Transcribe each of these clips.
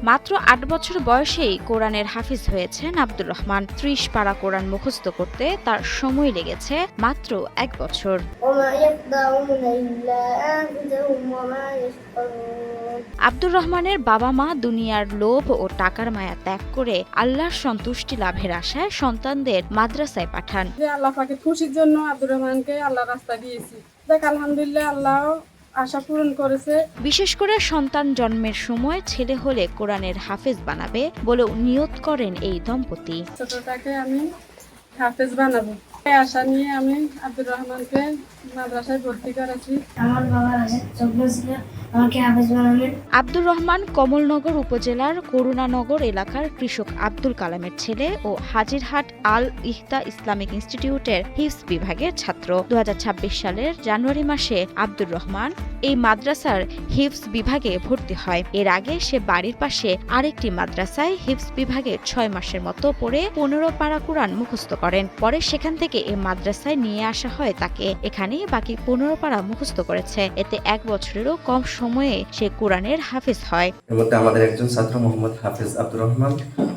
মাত্র ৮ বছর বয়সেই কোরআনের হাফিজ হয়েছেন আব্দুর রহমান। ৩০ পারা কোরআন মুখস্থ করতে তার সময় লেগেছে মাত্র ১ বছর। আব্দুর রহমানের বাবা মা দুনিয়ার লোভ ও টাকার মায়া ত্যাগ করে আল্লাহর সন্তুষ্টি লাভের আশায় সন্তানদের মাদ্রাসায় পাঠান। আল্লাহ পাকের খুশির জন্য আব্দুর রহমানকে আল্লাহ রাস্তা দিয়েছি। দেখ আলহামদুলিল্লাহ আল্লাহ আশা পূরণ করেছে। বিশেষ করে সন্তান জন্মের সময় ছেলে হলে কোরআনের হাফেজ বানাবে বলেও নিয়ত করেন এই দম্পতি। ছোটটাকে আমি হাফেজ বানাবো এই আশা নিয়ে আমি আব্দুর রহমানকে মাদ্রাসায় ভর্তি করেছি। আমার বাবার আছে স্বপ্ন ছিল আমাকে হাফেজ বানাবেন। আব্দুর রহমান কমলনগর উপজেলার করুণানগর এলাকার কৃষক আব্দুল কালামের ছেলে ও হাজিরহাট আল ইহতা ইসলামিক ইনস্টিটিউটের হিফজ বিভাগের ছাত্র। ২০২৬ সালের জানুয়ারি মাসে আব্দুর রহমান এই মাদ্রাসার হিফজ বিভাগে ভর্তি হয়। এর আগে সে বাড়ির পাশে আরেকটি মাদ্রাসায় হিফজ বিভাগে ৬ মাসের মতো পড়ে ১৫ পারা কোরআন মুখস্থ করেন। পরে সেখান থেকে এই মাদ্রাসায় নিয়ে আসা হয় তাকে। এখানেই বাকি ১৫ পারা মুখস্থ করেছে। এতে ১ বছরেরও কম সময়ে সে কোরআনের হাফেজ হয়। এর মধ্যে আমাদের একজন ছাত্র মোহাম্মদ হাফেজ আব্দুর রহমান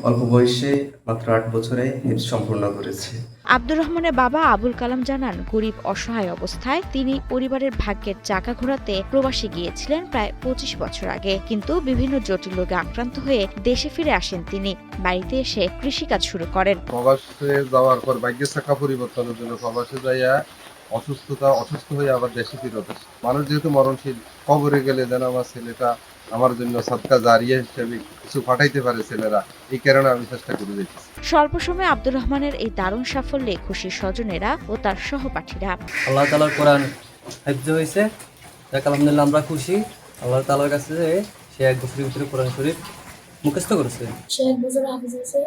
অল্প বয়সে মাত্র ৮ বছরে হিফজ সম্পূর্ণ করেছে। আব্দুর রহমানের বাবা আবুল কালাম জানান, গরিব অসহায় অবস্থায় তিনি পরিবারের ভাগ্যের চাকা ঘোরাতে প্রবাসে গিয়েছিলেন প্রায় ২৫ বছর আগে। কিন্তু বিভিন্ন জটিল রোগে আক্রান্ত হয়ে দেশে ফিরে আসেন তিনি। বাড়িতে এসে কৃষিকাজ শুরু করেন। প্রবাসে যাওয়ার পর ভাগ্যের চাকা পরিবর্তনের জন্য প্রবাসে যাইয়া অসুস্থ হয়ে আবার দেশে ফিরত আসে। মানুষ যেহেতু মরণশীল, কবরে গেলে যেন আমার ছেলেটা আমার জন্য সাদকা জারিয়া হিসেবে কিছু পাঠাইতে পারে ছেলেরা, এই কারণে আমি চেষ্টা করে দেখছি। স্বল্প সময়ে আব্দুর রহমানের এই দারুণ সাফল্যে খুশি স্বজনেরা ও তার সহপাঠীরা। আল্লাহ তাআলার কোরআন হাফেজ হয়েছে, আলহামদুলিল্লাহ আমরা খুশি। আল্লাহ তাআলার কাছে সে ১ বছরের ভিতরে কোরআন শরীফ মুখস্থ করেছে। সে ১ বছর হাফেজ হয়েছে,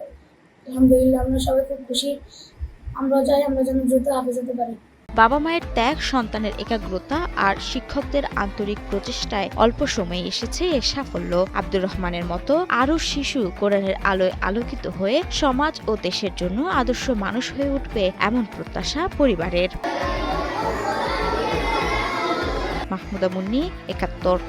আলহামদুলিল্লাহ আমরা সবাই খুব খুশি। আমরা চাই আমরা যেন দ্রুত হাফেজ হতে পারি। বাবা মায়ের ত্যাগ, সন্তানের একাগ্রতা আর শিক্ষকদের আন্তরিক প্রচেষ্টায় অল্প সময়ে এসেছে এ সাফল্য। আব্দুর রহমানের মতো আরও শিশু কোরআনের আলোয় আলোকিত হয়ে সমাজ ও দেশের জন্য আদর্শ মানুষ হয়ে উঠবে এমন প্রত্যাশা পরিবারের। মাহমুদা মুন্নি, ৭১।